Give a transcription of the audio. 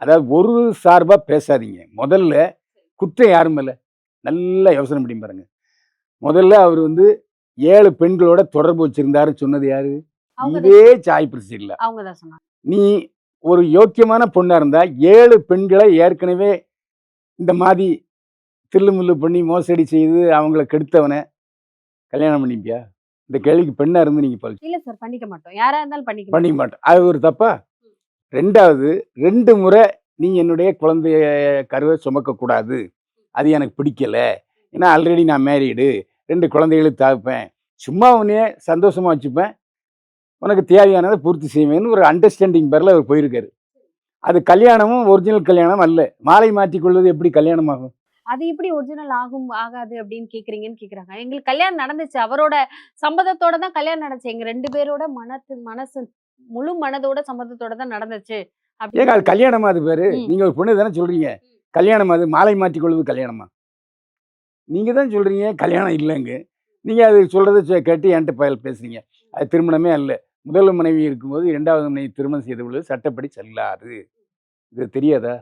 அதாவது ஒரு சார்பா பேசாதீங்க. முதல்ல குற்றம் யார் மேல? நல்லா யோசனை பண்ணி பாருங்க. முதல்ல அவர் வந்து 7 பெண்களோட தொடர்பு வச்சிருந்தாருன்னு சொன்னது யாரு? அவங்க தான் இதே சொன்னாங்க. சாய் பிரசீலா. அவங்க தான் சொன்னாங்க. நீ ஒரு யோக்கியமான பொண்ணா இருந்தா 7 பெண்களை ஏற்கனவே இந்த மாரி தில்லுமுல்லு பண்ணி மோசடி செய்து அவங்கள கெடுத்தவன கல்யாணம் பண்ணிப்பியா? இந்த கேள்விக்கு பெண்ணா இருந்து நீங்க இல்ல சார் பண்ணிக்க மாட்டோம். யாரா இருந்தாலும் பண்ணிக்க பண்ணிக்க மாட்டோம். மாட்டோம். அது ஒரு தப்பா? 2வது 2 முறை நீ என்னுடைய குழந்தைய கருவ சுமக்கக்கூடாது. அது எனக்கு பிடிக்கல. ஏன்னா ஆல்ரெடி நான் மேரீடு. 2 குழந்தைகளுக்கு தகப்பேன். சும்மா உன்னைய சந்தோஷமா வச்சுப்பேன். உனக்கு தேவையானத பூர்த்தி செய்வேன்னு ஒரு அண்டர்ஸ்டாண்டிங் பேர்ல அவர் போயிருக்காரு. அது கல்யாணமும் ஒரிஜினல் கல்யாணம் அல்ல. மாலை மாற்றிக் கொள்வது எப்படி கல்யாணம் ஆகும்? அது எப்படி ஒரிஜினல் ஆகும், ஆகாது அப்படின்னு கேட்கிறீங்கன்னு கேட்குறாங்க. எங்களுக்கு கல்யாணம் நடந்துச்சு. அவரோட சம்மதத்தோட தான் கல்யாணம் நடந்துச்சு. எங்க 2 பேரோட மனசு முழு மனதோட சம்மதத்தோட தான் நடந்துச்சு. ஏங்க அது அப்படின்னு கல்யாணமா அது பேரு? ம். நீங்க ஒரு பொண்ணு தானே சொல்றீங்க. கல்யாணமா அது? மாலை மாற்றிக் கொள்வது கல்யாணமா? நீங்க தான் சொல்றீங்க கல்யாணம் இல்லங்க. நீங்க அது சொல்றத கேட்டு என்ட்ட பேசுறீங்க. அது திருமணமே அல்ல. முதல் மனைவி இருக்கும்போது 2வது மனைவி திருமணம் செய்து கொள்வது சட்டப்படி செல்லாது. இது தெரியாதா?